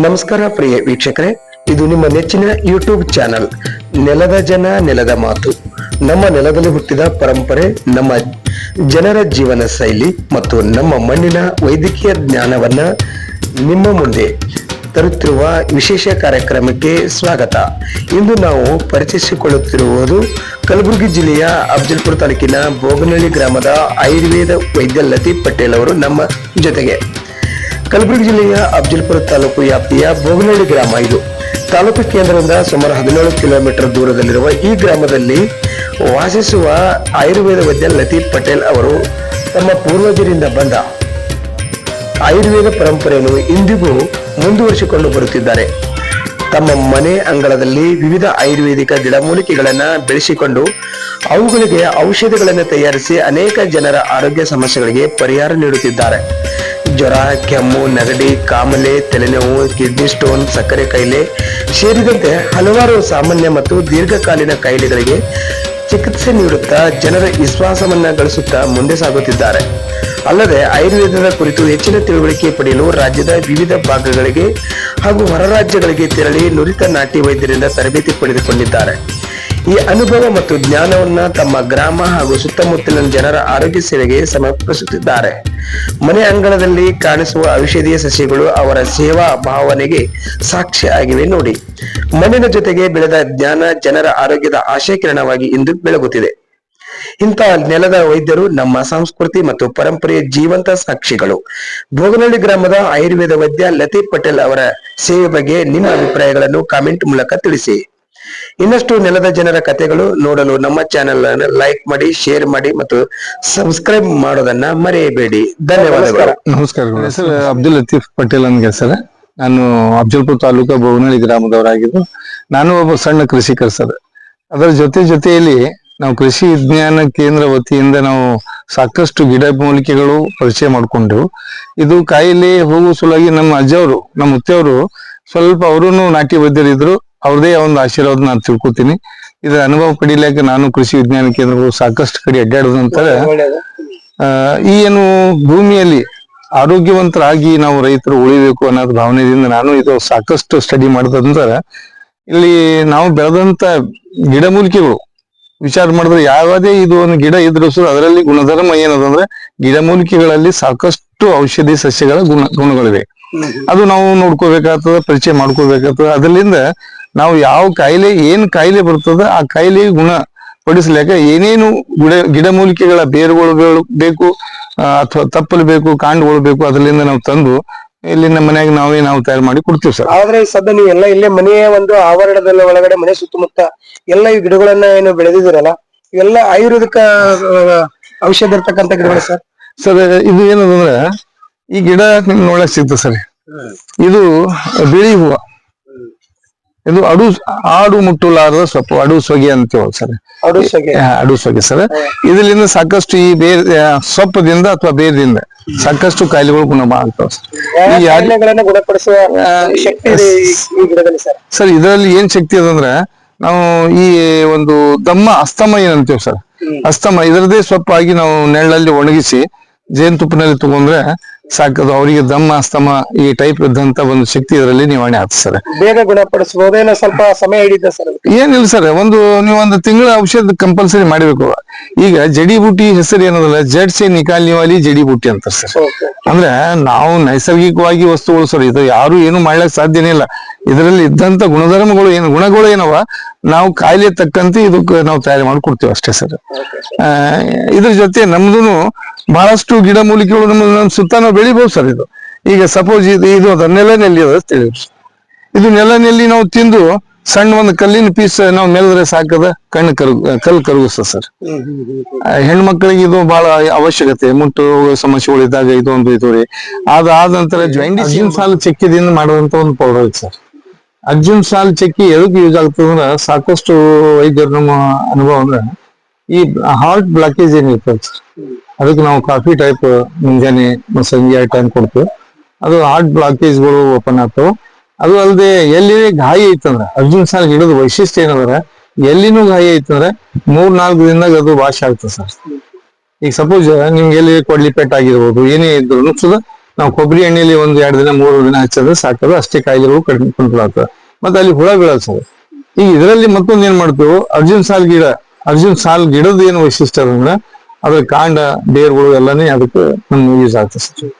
ನಮಸ್ಕಾರ ಪ್ರಿಯ ವೀಕ್ಷಕರೇ, ಇದು ನಿಮ್ಮ ನೆಚ್ಚಿನ ಯೂಟ್ಯೂಬ್ ಚಾನಲ್ ನೆಲದ ಜನ ನೆಲದ ಮಾತು. ನಮ್ಮ ನೆಲದಲ್ಲಿ ಹುಟ್ಟಿದ ಪರಂಪರೆ, ನಮ್ಮ ಜನರ ಜೀವನ ಶೈಲಿ ಮತ್ತು ನಮ್ಮ ಮಣ್ಣಿನ ವೈದ್ಯಕೀಯ ಜ್ಞಾನವನ್ನ ನಿಮ್ಮ ಮುಂದೆ ತರುತ್ತಿರುವ ವಿಶೇಷ ಕಾರ್ಯಕ್ರಮಕ್ಕೆ ಸ್ವಾಗತ. ಇಂದು ನಾವು ಪರಿಚಯಿಸಿಕೊಳ್ಳುತ್ತಿರುವುದು ಕಲಬುರಗಿ ಜಿಲ್ಲೆಯ ಅಫಜಲ್ಪುರ ತಾಲೂಕಿನ ಬೋಗನಹಳ್ಳಿ ಗ್ರಾಮದ ಆಯುರ್ವೇದ ವೈದ್ಯ ಲತೀಫ್ ಪಟೇಲ್ ಅವರು ನಮ್ಮ ಜೊತೆಗೆ. ಕಲಬುರಗಿ ಜಿಲ್ಲೆಯ ಅಫಜಲ್ಪುರ ತಾಲೂಕು ವ್ಯಾಪ್ತಿಯ ಬೋಗನಹಳ್ಳಿ ಗ್ರಾಮ ಇದು. ತಾಲೂಕು ಕೇಂದ್ರದಿಂದ ಸುಮಾರು 17 ಕಿಲೋಮೀಟರ್ ದೂರದಲ್ಲಿರುವ ಈ ಗ್ರಾಮದಲ್ಲಿ ವಾಸಿಸುವ ಆಯುರ್ವೇದ ವೈದ್ಯ ಲತೀಫ್ ಪಟೇಲ್ ಅವರು ತಮ್ಮ ಪೂರ್ವಜರಿಂದ ಬಂದ ಆಯುರ್ವೇದ ಪರಂಪರೆಯನ್ನು ಇಂದಿಗೂ ಮುಂದುವರಿಸಿಕೊಂಡು ಬರುತ್ತಿದ್ದಾರೆ. ತಮ್ಮ ಮನೆ ಅಂಗಳದಲ್ಲಿ ವಿವಿಧ ಆಯುರ್ವೇದಿಕ ಗಿಡಮೂಲಿಕೆಗಳನ್ನ ಬೆಳೆಸಿಕೊಂಡು ಅವುಗಳಿಗೆ ಔಷಧಿಗಳನ್ನು ತಯಾರಿಸಿ ಅನೇಕ ಜನರ ಆರೋಗ್ಯ ಸಮಸ್ಯೆಗಳಿಗೆ ಪರಿಹಾರ ನೀಡುತ್ತಿದ್ದಾರೆ. ಜ್ವರ, ಕೆಮ್ಮು, ನೆಗಡಿ, ಕಾಮಲೆ, ತಲೆನೋವು, ಕಿಡ್ನಿ ಸ್ಟೋನ್, ಸಕ್ಕರೆ ಕಾಯಿಲೆ ಸೇರಿದಂತೆ ಹಲವಾರು ಸಾಮಾನ್ಯ ಮತ್ತು ದೀರ್ಘಕಾಲೀನ ಕಾಯಿಲೆಗಳಿಗೆ ಚಿಕಿತ್ಸೆ ನೀಡುತ್ತಾ ಜನರ ವಿಶ್ವಾಸವನ್ನ ಗಳಿಸುತ್ತಾ ಮುಂದೆ ಸಾಗುತ್ತಿದ್ದಾರೆ. ಅಲ್ಲದೆ ಆಯುರ್ವೇದದ ಕುರಿತು ಹೆಚ್ಚಿನ ತಿಳುವಳಿಕೆ ಪಡೆಯಲು ರಾಜ್ಯದ ವಿವಿಧ ಭಾಗಗಳಿಗೆ ಹಾಗೂ ಹೊರ ರಾಜ್ಯಗಳಿಗೆ ತೆರಳಿ ನುರಿತ ನಾಟಿ ವೈದ್ಯರಿಂದ ತರಬೇತಿ ಪಡೆದುಕೊಂಡಿದ್ದಾರೆ. ಈ ಅನುಭವ ಮತ್ತು ಜ್ಞಾನವನ್ನ ತಮ್ಮ ಗ್ರಾಮ ಹಾಗೂ ಸುತ್ತಮುತ್ತಲಿನ ಜನರ ಆರೋಗ್ಯ ಸೇವೆಗೆ ಸಮರ್ಪಿಸುತ್ತಿದ್ದಾರೆ. ಮನೆ ಅಂಗಳದಲ್ಲಿ ಕಾಣಿಸುವ ಔಷಧೀಯ ಸಸ್ಯಗಳು ಅವರ ಸೇವಾ ಭಾವನೆಗೆ ಸಾಕ್ಷಿ ಆಗಿವೆ ನೋಡಿ. ಮಣ್ಣಿನ ಜೊತೆಗೆ ಬೆಳೆದ ಜ್ಞಾನ ಜನರ ಆರೋಗ್ಯದ ಆಶಾಕಿರಣವಾಗಿ ಇಂದು ಬೆಳಗುತ್ತಿದೆ. ಇಂತಹ ನೆಲದ ವೈದ್ಯರು ನಮ್ಮ ಸಂಸ್ಕೃತಿ ಮತ್ತು ಪರಂಪರೆಯ ಜೀವಂತ ಸಾಕ್ಷಿಗಳು. ಬೋಗನಹಳ್ಳಿ ಗ್ರಾಮದ ಆಯುರ್ವೇದ ವೈದ್ಯ ಲತೀಫ್ ಪಟೇಲ್ ಅವರ ಸೇವೆ ಬಗ್ಗೆ ನಿಮ್ಮ ಅಭಿಪ್ರಾಯಗಳನ್ನು ಕಾಮೆಂಟ್ ಮೂಲಕ ತಿಳಿಸಿ. ಇನ್ನಷ್ಟು ನೆಲದ ಜನರ ಕಥೆಗಳು ನೋಡಲು ನಮ್ಮ ಚಾನೆಲ್ ಅನ್ನು ಲೈಕ್ ಮಾಡಿ, ಶೇರ್ ಮಾಡಿ ಮತ್ತು ಸಬ್ಸ್ಕ್ರೈಬ್ ಮಾಡೋದನ್ನ ಮರೆಯಬೇಡಿ. ಧನ್ಯವಾದಗಳು. ನಮಸ್ಕಾರ. ಹೆಸರು ಅಬ್ದುಲ್ ಲತೀಫ್ ಪಟೇಲ್ ಅಂತ ಸರ್. ನಾನು ಅಫಜಲ್ಪುರ ತಾಲೂಕು ಬೋಗನಹಳ್ಳಿ ಗ್ರಾಮದವರಾಗಿದ್ದು, ನಾನು ಒಬ್ಬ ಸಣ್ಣ ಕೃಷಿಕರ ಸರ್. ಅದರ ಜೊತೆಯಲ್ಲಿ ನಾವು ಕೃಷಿ ವಿಜ್ಞಾನ ಕೇಂದ್ರ ವತಿಯಿಂದ ನಾವು ಸಾಕಷ್ಟು ಗಿಡ ಮೂಲಿಕೆಗಳು ಪರಿಚಯ ಮಾಡ್ಕೊಂಡೆವು. ಇದು ಕಾಯಿಲೆ ಹೋಗುವ ಸಲುವಾಗಿ ನಮ್ಮ ಅಜ್ಜವರು, ನಮ್ಮ ಮುತ್ತೆಯವರು ಸ್ವಲ್ಪ ಅವರು ನಾಟಿ ವೈದ್ಯರಿದ್ರು. ಅವ್ರದೇ ಒಂದು ಆಶೀರ್ವಾದ ನಾನು ತಿಳ್ಕೊತೀನಿ. ಇದರ ಅನುಭವ ಪಡೀಲಿಕ್ಕೆ ನಾನು ಕೃಷಿ ವಿಜ್ಞಾನ ಕೇಂದ್ರಗಳು ಸಾಕಷ್ಟು ಕಡೆ ಅಡ್ಡಾಡೋದ ನಂತರ ಈ ಏನು ಭೂಮಿಯಲ್ಲಿ ಆರೋಗ್ಯವಂತರಾಗಿ ನಾವು ರೈತರು ಉಳಿಬೇಕು ಅನ್ನೋದು ಭಾವನೆಯಿಂದ ನಾನು ಇದು ಸಾಕಷ್ಟು ಸ್ಟಡಿ ಮಾಡಿದ ನಂತರ ಇಲ್ಲಿ ನಾವು ಬೆಳೆದಂತ ಗಿಡಮೂಲಿಕೆಗಳು ವಿಚಾರ ಮಾಡಿದ್ರೆ ಯಾವುದೇ ಇದು ಒಂದು ಗಿಡ ಇದ್ರು ಅದರಲ್ಲಿ ಗುಣಧರ್ಮ ಏನದಂದ್ರೆ ಗಿಡಮೂಲಿಕೆಗಳಲ್ಲಿ ಸಾಕಷ್ಟು ಔಷಧಿ ಸಸ್ಯಗಳ ಗುಣಗಳಿವೆ. ಅದು ನಾವು ನೋಡ್ಕೋಬೇಕಾಗ್ತದ, ಪರಿಚಯ ಮಾಡ್ಕೋಬೇಕಾಗ್ತದ. ಅದರಿಂದ ನಾವು ಯಾವ ಕಾಯಿಲೆ ಏನ್ ಕಾಯಿಲೆ ಬರ್ತದ ಆ ಕಾಯಿಲೆ ಗುಣ ಪಡಿಸ್ಲಿಕ್ಕ ಏನೇನು ಗಿಡಮೂಲಿಕೆಗಳ ಬೇರುಗಳು ಬೇಕು ಅಥವಾ ತಪ್ಪಲು ಬೇಕು, ಕಾಂಡಗಳು ಬೇಕು, ಅದರಿಂದ ನಾವು ತಂದು ಇಲ್ಲಿ ನಮ್ಮ ಮನ್ಯಾಗ ನಾವು ತಯಾರು ಮಾಡಿ ಕೊಡ್ತೀವಿ ಸರ್. ಆದ್ರೆ ಸದ್ಯ ನೀವೆಲ್ಲ ಇಲ್ಲೇ ಮನೆಯ ಒಂದು ಆವರಣದಲ್ಲಿ ಒಳಗಡೆ ಮನೆ ಸುತ್ತಮುತ್ತ ಎಲ್ಲ ಈ ಗಿಡಗಳನ್ನ ಏನು ಬೆಳೆದಿದ್ದೀರಲ್ಲ, ಇವೆಲ್ಲ ಆಯುರ್ವೇದಿಕ ಔಷಧ ಇರ್ತಕ್ಕಂಥ ಗಿಡಗಳು ಸರ್. ಸರ್ ಇದು ಏನದಂದ್ರೆ ಈ ಗಿಡ ನಿಮ್ ನೋಡಕ್ ಸಿಗ್ತದೆ ಸರ್. ಇದು ಬಿಳಿ ಹೂವ, ಇದು ಆಡು ಮುಟ್ಟಲಾರದ ಸೊಪ್ಪು, ಅಡು ಸೊಗೆ ಅಂತೀವ ಸರ್. ಅಡು ಸೊಗೆ ಸರ್. ಇದರಿಂದ ಸಾಕಷ್ಟು ಈ ಬೇರೆ ಸೊಪ್ಪದಿಂದ ಅಥವಾ ಬೇರದಿಂದ ಸಾಕಷ್ಟು ಕಾಯಿಲೆಗಳು ಗುಣ ಆಗ್ತಾವ ಗುಣಪಡಿಸುವ ಸರ್. ಇದರಲ್ಲಿ ಏನ್ ಶಕ್ತಿ ಅದಂದ್ರೆ ನಾವು ಈ ಒಂದು ದಮ್ಮ ಅಸ್ತಮ ಏನಂತೀವಿ ಸರ್. ಅಸ್ತಮ ಇದರದೇ ಸೊಪ್ಪಾಗಿ ನಾವು ನೆರಳಲ್ಲಿ ಒಣಗಿಸಿ ಜೇನುತುಪ್ಪನಲ್ಲಿ ತಗೊಂಡ್ರೆ ಸಾಕದು. ಅವರಿಗೆ ದಮ್ಮ ಅಸ್ತಮ ಈ ಟೈಪ್ ಇದ್ದಂತ ಒಂದು ಶಕ್ತಿ ಇದರಲ್ಲಿ ನಿವಾರಣೆ ಆಗ್ತದೆ ಸರ್. ಬೇಗ ಗುಣಪಡಿಸಬಹುದು. ಏನೋ ಸ್ವಲ್ಪ ಸಮಯ ಹಿಡಿದ ಸರ್. ಏನಿಲ್ಲ ಸರ್, ನೀವು ಒಂದು ತಿಂಗಳ ಔಷಧ ಕಂಪಲ್ಸರಿ ಮಾಡಬೇಕು. ಈಗ ಜಡಿ ಬೂಟಿ ಹೆಸರು ಏನದಲ್ಲ, ಜಡ್ ಸೆ ನಿಕಾಲ್ ನಿವಾಲಿ ಜಡಿ ಬೂಟಿ ಅಂತಾರೆ ಸರ್. ಅಂದ್ರೆ ನಾವು ನೈಸರ್ಗಿಕವಾಗಿ ವಸ್ತುಗಳು ಸರ್. ಇದು ಯಾರು ಏನು ಮಾಡ್ಲಿಕ್ಕೆ ಸಾಧ್ಯನೇ ಇಲ್ಲ. ಇದರಲ್ಲಿ ಇದ್ದಂತ ಗುಣಧರ್ಮಗಳು ಗುಣಗಳು ಏನವ ನಾವು ಕಾಯಿಲೆ ತಕ್ಕಂತೆ ಇದಕ್ಕೆ ನಾವು ತಯಾರಿ ಮಾಡಿ ಕೊಡ್ತೀವಿ ಅಷ್ಟೇ ಸರ್. ಇದ್ರ ಜೊತೆ ನಮ್ದು ಬಹಳಷ್ಟು ಗಿಡ ಮೂಲಿಕೆಗಳು ನಮ್ಮ ಸುತ್ತ ನಾವು ಬೆಳಿಬಹುದು ಸರ್. ಇದು ಈಗ ಸಪೋಸ್ ಇದು ಅದ ನೆಲನೆಲ್ಲಿ ಅದ ತಿಳಿದ್ರಿ. ಇದು ನೆಲನೆಲ್ಲಿ ನಾವು ತಿಂದು ಸಣ್ಣ ಒಂದು ಕಲ್ಲಿನ ಪೀಸ್ ನಾವು ಮೆಲದ್ರೆ ಸಾಕದ ಕಲ್ಲು ಕರಗಿಸ್ತದೆ ಸರ್. ಹೆಣ್ಮಕ್ಳಿಗೆ ಇದು ಬಹಳ ಅವಶ್ಯಕತೆ. ಮುಟ್ಟು ಸಮಸ್ಯೆಗಳಿದ್ದಾಗ ಇದೊಂದು ಇದು ರೀ. ಅದಾದ ನಂತರ ಅರ್ಜುನ್ ಸಾಲ್ ಚೆಕ್ಕಿದಿಂದ ಮಾಡುವಂತ ಒಂದು ಪೌಡರ್ ಐತೆ ಸರ್. ಅರ್ಜುನ್ ಸಾಲ್ ಚೆಕ್ಕಿ ಎದಕ್ಕೆ ಯೂಸ್ ಆಗ್ತದೆ ಅಂದ್ರೆ ಸಾಕಷ್ಟು ವೈದ್ಯರು ನಮ್ಮ ಅನುಭವ ಅಂದ್ರೆ ಈ ಹಾರ್ಟ್ ಬ್ಲಾಕೇಜ್ ಏನಿರ್ತದೆ ಸರ್, ಅದಕ್ಕೆ ನಾವು ಕಾಫಿ ಟೈಪ್ ಮುಂಜಾನೆ ಸಂಜೆ ಟೈಮ್ ಕೊಡ್ತೇವೆ. ಅದು ಹಾರ್ಟ್ ಬ್ಲಾಕೇಜ್ಗಳು ಓಪನ್ ಆಗ್ತಾವ. ಅದು ಅಲ್ಲದೆ ಎಲ್ಲಿ ಗಾಯ ಐತಂದ್ರೆ ಅರ್ಜುನ್ ಸಾಲ್ ಗಿಡದ ವೈಶಿಷ್ಟ್ಯ ಏನಂದ್ರೆ ಎಲ್ಲಿನೂ ಗಾಯ ಐತಂದ್ರೆ 3-4 ದಿನದಾಗ ಅದು ವಾಶ್ ಆಗ್ತದೆ ಸರ್. ಈಗ ಸಪೋಸ್ ನಿಮ್ಗೆ ಎಲ್ಲಿ ಕೊಡ್ಲಿ ಪೆಟ್ ಆಗಿರ್ಬೋದು, ಏನೇ ಇದ್ರು ಸುದ ನಾವು ಕೊಬ್ಬರಿ ಎಣ್ಣೆಲಿ ಒಂದು 2 ದಿನ 3 ದಿನ ಹಚ್ಚೋದು ಸಾಕೋದು, ಅಷ್ಟೇ ಕಾಯಿಲೆಗಳು ಕಡಿಮೆ ಕಂಟ್ರೋಲ್ ಆಗ್ತದೆ. ಮತ್ತೆ ಅಲ್ಲಿ ಹುಳ ಬೀಳೋದು ಸರ್. ಈಗ ಇದರಲ್ಲಿ ಮತ್ತೊಂದು ಏನ್ ಮಾಡ್ತೇವೆ, ಅರ್ಜುನ್ ಸಾಲ್ ಗಿಡದ ಏನು ವೈಶಿಷ್ಟ್ಯ ಅಂದ್ರೆ ಅದ್ರ ಕಾಂಡ ಬೇರ್ಗಳು ಎಲ್ಲಾನೇ ಅದಕ್ಕೆ ನಮ್ಗೆ ಯೂಸ್ ಆಗ್ತದೆ ಸರ್.